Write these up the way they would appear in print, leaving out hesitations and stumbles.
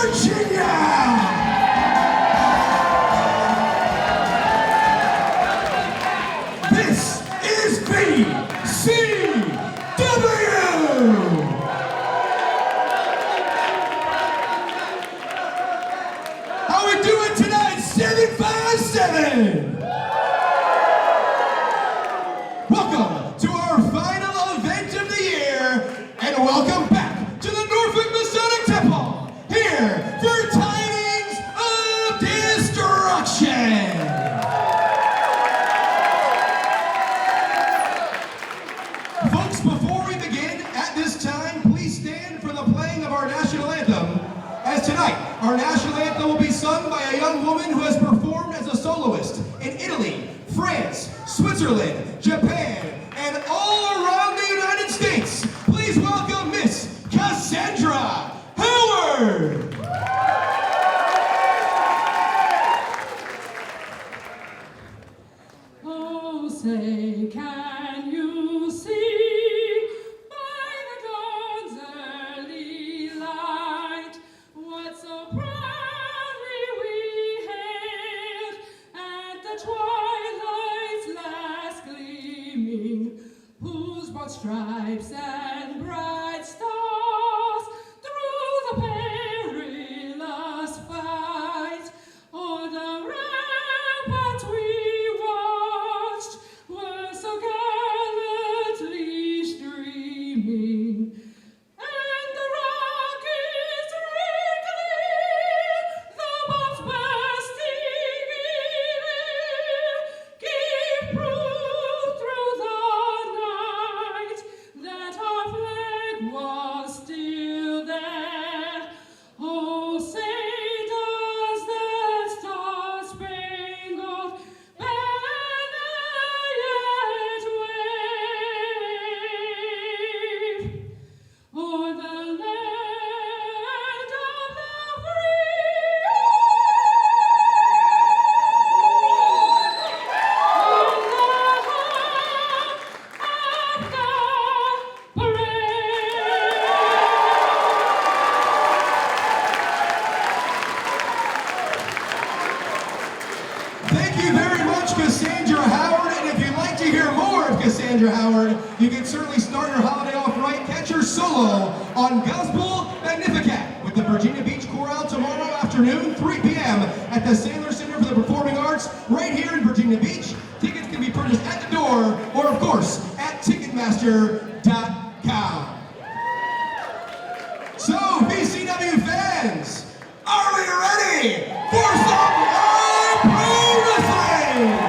Virginia! This is VCW! How we doing tonight? 757! Welcome to our final event of the year, and welcome back to the Norfolk Masonic Temple, here for Tidings of Destruction! Folks, before we begin, at this time, please stand for the playing of our national anthem, as tonight, our national anthem will be sung by a young woman who has performed as a soloist in Italy, France, Switzerland, Japan, and all around the United States. Please welcome Miss Cassandra Howard! Oh, say, can you see by the dawn's early light what so proudly we hailed at the twilight's last gleaming, whose broad stripes and bright stars through the perilous fight o'er the ramparts we watched were so gallantly streaming, and the rockets wriggling, the bombs bursting in air, gave proof through the night that our flag was still there. Oh, say does that star-spangled banner yet wave o'er the land of the free in the home of the brave? Thank you very much, Cassandra Howard, and if you'd like to hear more of Cassandra Howard, you can certainly start your holiday off right. Catch her solo on Gospel Magnificat with the Virginia Beach Chorale tomorrow afternoon, 3 p.m. at the Sailor Center for the Performing Arts, right here in Virginia Beach. Tickets can be purchased at the door, or of course, at Ticketmaster.com. So, VCW fans, are we ready for some live pro wrestling?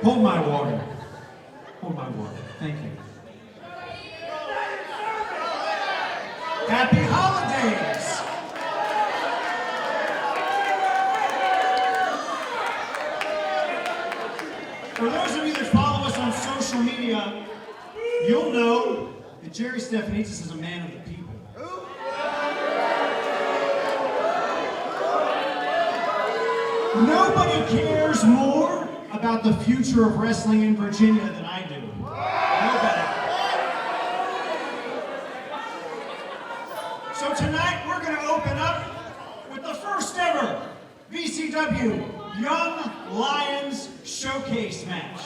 Hold my water. Hold my water. Thank you. Happy holidays! For those of you that follow us on social media, you'll know that Jerry Stephanitsis is a man of the people. Nobody cares more about the future of wrestling in Virginia than I do. Nobody. So tonight we're going to open up with the first ever VCW Young Lions Showcase match.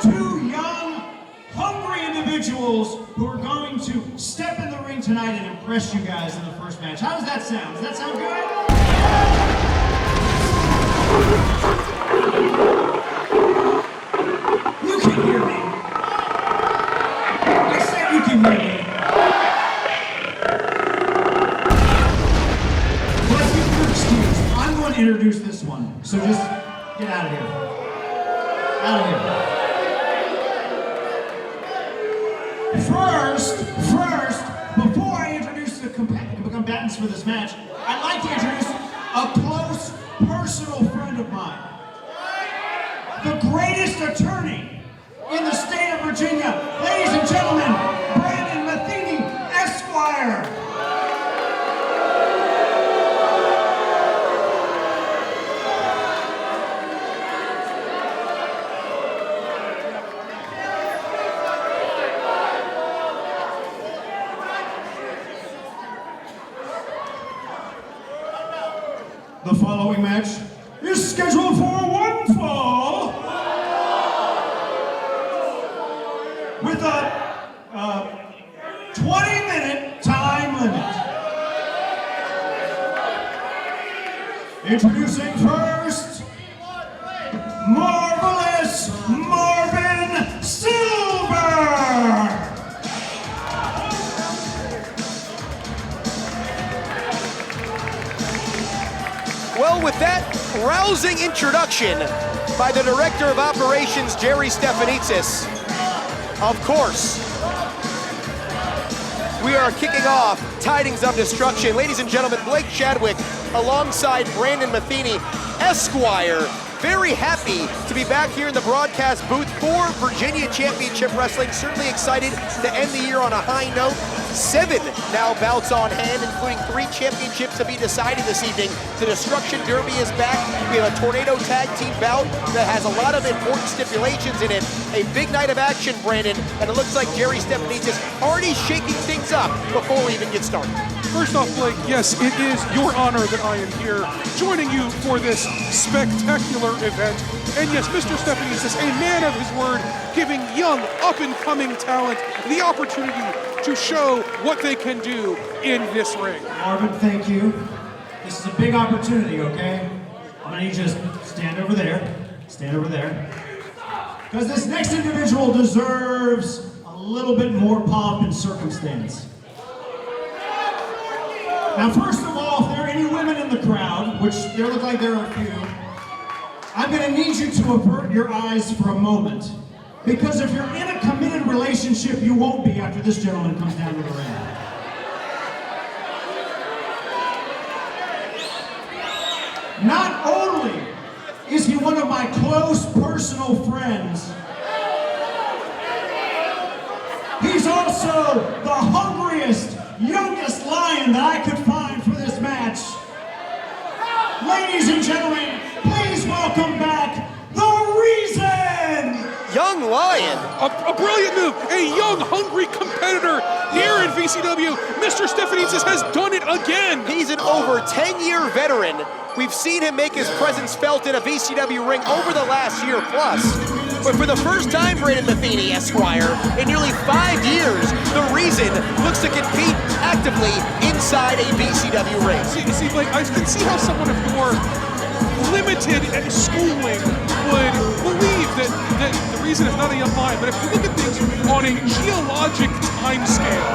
Two young, hungry individuals who are going to step in the ring tonight and impress you guys in the first match. How does that sound? Does that sound good? out of here. Out of here. First, before I introduce the combatants for this match, I'd like to introduce a close personal friend of mine. The greatest attorney in the state of Virginia. Ladies and gentlemen, Brandon Metheny, Esquire. The following match is scheduled for one fall with a 20-minute time limit. Introducing first, Marvelous Marvin Silver. Well, with that rousing introduction by the Director of Operations, Jerry Stephanitsis, of course, we are kicking off Tidings of Destruction. Ladies and gentlemen, Blake Chadwick alongside Brandon Metheny, Esquire. Very happy to be back here in the broadcast booth for Virginia Championship Wrestling. Certainly excited to end the year on a high note. 7 now bouts on hand, including 3 championships to be decided this evening. The Destruction Derby is back. We have a Tornado Tag Team bout that has a lot of important stipulations in it. A big night of action, Brandon, and it looks like Jerry Stephanitsis already shaking things up before we even get started. First off, Blake, yes, it is your honor that I am here joining you for this spectacular event. And yes, Mr. Stephanitsis, a man of his word, giving young, up-and-coming talent the opportunity to show what they can do in this ring. Marvin, thank you. This is a big opportunity, okay? I'm gonna need you to stand over there. Stand over there. Because this next individual deserves a little bit more pomp and circumstance. Now, first of all, if there are any women in the crowd, which there look like there are a few, I'm gonna need you to avert your eyes for a moment. Because if you're in a committed relationship, you won't be after this gentleman comes down to the ring. Not only is he one of my close personal friends, he's also the hungriest, youngest lion that I could find for this match. Ladies and gentlemen, please welcome back The Reason! Young Lion. A brilliant move, a young, hungry competitor here in VCW. Mr. Stephanitsis has done it again. He's an over 10-year veteran. We've seen him make his presence felt in a VCW ring over the last year plus. But for the first time, Brandon Metheny, Esquire, in nearly 5 years, The Reason looks to compete actively inside a VCW ring. See, Blake, I can see how someone of your limited schooling would believe that The Reason is not a young lion, but if you look at things on a geologic time scale,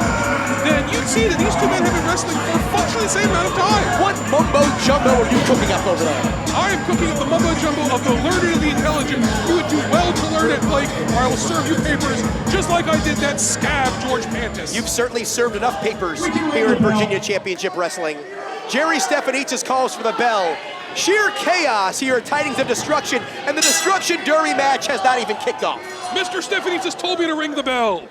then you'd see that these two men have been wrestling for functionally the same amount of time. What mumbo jumbo are you cooking up over there? I am cooking up the mumbo jumbo of the learned and the intelligent. You would do well to learn it, Blake, or I will serve you papers just like I did that scab George Pantis. You've certainly served enough papers here in Virginia Championship Wrestling. Jerry Stephanitsis calls for the bell. Sheer chaos here at Tidings of Destruction, and the Destruction Derby match has not even kicked off. Mr. Stephanitsis told me to ring the bell.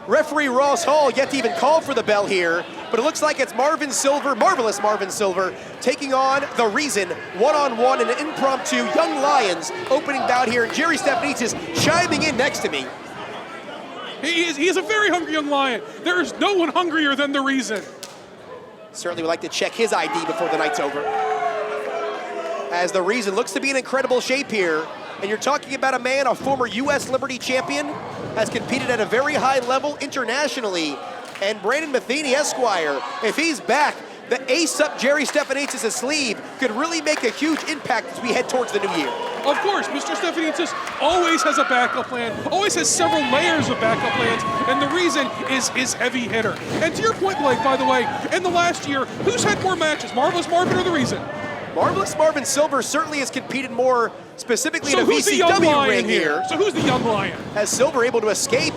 Referee Ross Hall yet to even call for the bell here, but it looks like it's Marvin Silver, Marvelous Marvin Silver, taking on The Reason, one-on-one in an impromptu Young Lions opening bout here. Jerry Stephanitsis chiming in next to me. He is a very hungry young lion. There is no one hungrier than The Reason. Certainly would like to check his ID before the night's over. As The Reason looks to be in incredible shape here. And you're talking about a man, a former U.S. Liberty champion, has competed at a very high level internationally. And Brandon Metheny, Esquire, if he's back, the ace up Jerry Stephanitsis' sleeve could really make a huge impact as we head towards the new year. Of course, Mr. Stephanitsis always has a backup plan, always has several layers of backup plans, and The Reason is his heavy hitter. And to your point, Blake, by the way, in the last year, who's had more matches, Marvelous Marvin or The Reason? Marvelous Marvin Silver certainly has competed more specifically So in a who's the young VCW lion ring here. So who's the young lion? As Silver able to escape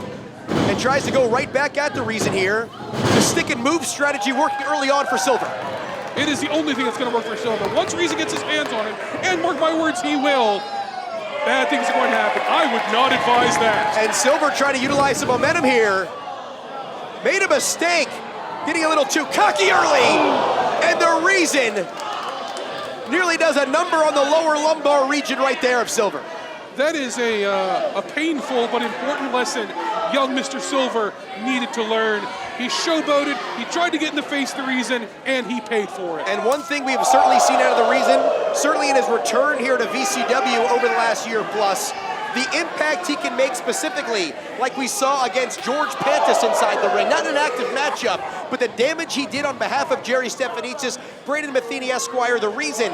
and tries to go right back at the Reason here. The stick and move strategy working early on for Silver. It is the only thing that's going to work for Silver. Once Reason gets his hands on it, and mark my words, he will, bad things are going to happen. I would not advise that. And Silver trying to utilize some momentum here. Made a mistake, getting a little too cocky early. And the Reason nearly does a number on the lower lumbar region right there of Silver. That is a painful but important lesson young Mr. Silver needed to learn. He showboated, he tried to get in the face of the Reason, and he paid for it. And one thing we've certainly seen out of the Reason, certainly in his return here to VCW over the last year plus, the impact he can make specifically, like we saw against George Pantis inside the ring. Not an active matchup, but the damage he did on behalf of Jerry Stephanitsis, Brandon Metheny Esquire, the Reason.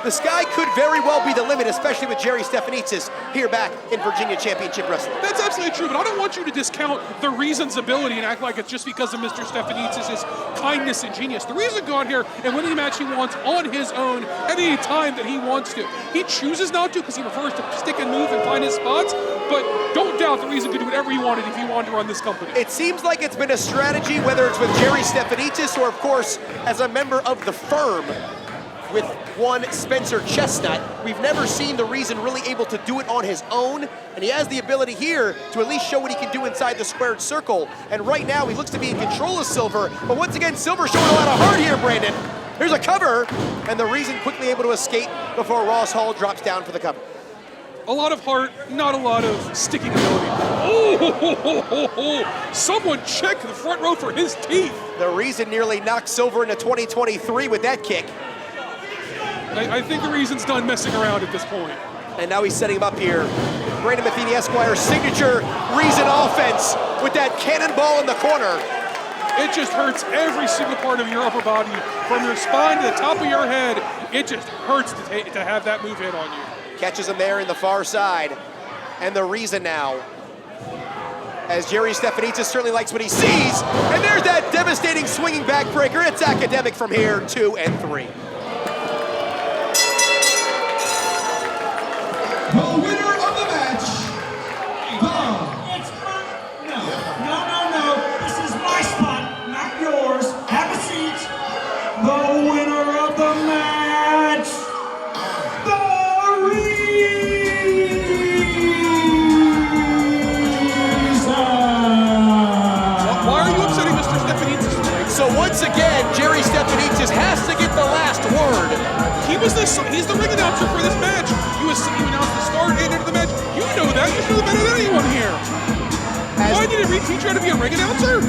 The sky could very well be the limit, especially with Jerry Stephanitsis here back in Virginia Championship Wrestling. That's absolutely true, but I don't want you to discount the Reason's ability and act like it's just because of Mr. Stephanitsis' kindness and genius. The Reason go out here and win any match he wants on his own at any time that he wants to. He chooses not to because he prefers to stick and move and find his spots, but don't doubt the Reason could do whatever he wanted if he wanted to run this company. It seems like it's been a strategy, whether it's with Jerry Stephanitsis or, of course, as a member of the firm, with one Spencer Chestnut. We've never seen the Reason really able to do it on his own, and he has the ability here to at least show what he can do inside the squared circle. And right now, he looks to be in control of Silver, but once again, Silver showing a lot of heart here, Brandon. Here's a cover, and the Reason quickly able to escape before Ross Hall drops down for the cover. A lot of heart, not a lot of sticking ability. Oh, someone check the front row for his teeth. The Reason nearly knocked Silver into 2023 with that kick. I think the Reason's done messing around at this point. And now he's setting him up here. Brandon Metheny Esquire's signature Reason offense with that cannonball in the corner. It just hurts every single part of your upper body, from your spine to the top of your head. It just hurts to have that move hit on you. Catches him there in the far side. And the Reason now, as Jerry Stephanitsis certainly likes what he sees. And there's that devastating swinging backbreaker. It's academic from here, 2 and 3. The winner of the match, It's no. This is my spot, not yours. Have a seat. The winner of the match, the Reason. Why are you upsetting Mr. Stephanitsis? So once again, Jerry Stephanitsis has to get the last word. He's the ring announcer for this match. You announced the start and end of the match. You know that. You know better than anyone here. Why did he teach you how to be a ring announcer?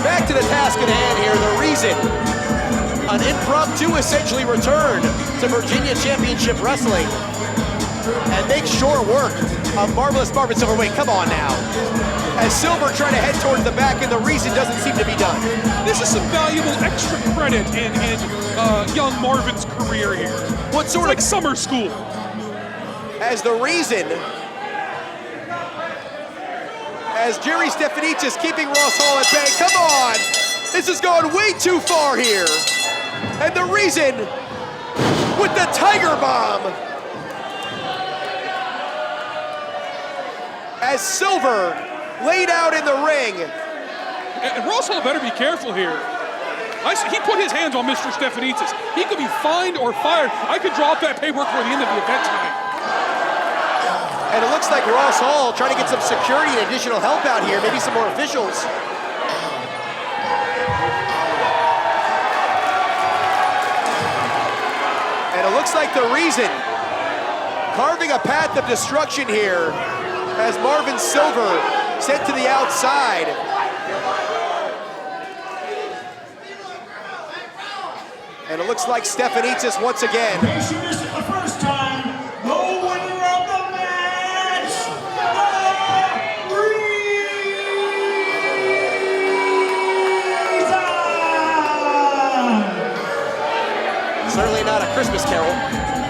Back to the task at hand here, the Reason. An impromptu essentially return to Virginia Championship Wrestling. And makes short work of Marvelous Marvin Silver. Wait, come on now. As Silver trying to head towards the back and the Reason doesn't seem to be done. This is some valuable extra credit in young Marvin's career here. What sort It's like summer school. As the Reason, as Jerry Stephanitsis keeping Ross Hall at bay. Come on! This is going way too far here. And the Reason with the Tiger Bomb. As Silver laid out in the ring. And Ross Hall better be careful here. He put his hands on Mr. Stephanitsis. He could be fined or fired. I could draw up that paperwork for the end of the event tonight. And it looks like Ross Hall trying to get some security and additional help out here, maybe some more officials. And it looks like the Reason carving a path of destruction here as Marvin Silver sent to the outside. And it looks like Stephanitsis once again. In case you missed it the first time, the winner of the match, the Reason. Certainly not a Christmas carol.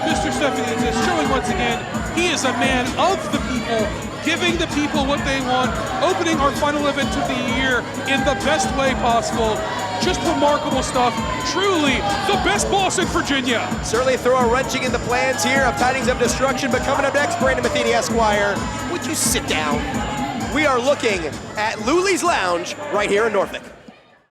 Mr. Stephanitsis showing once again he is a man of the people, giving the people what they want, opening our final event of the year in the best way possible. Just remarkable stuff. Truly the best boss in Virginia. Certainly throw a wrenching in the plans here of Tidings of Destruction, but coming up next, Brandon Metheny, Esquire. Would you sit down? We are looking at Luli's Lounge right here in Norfolk.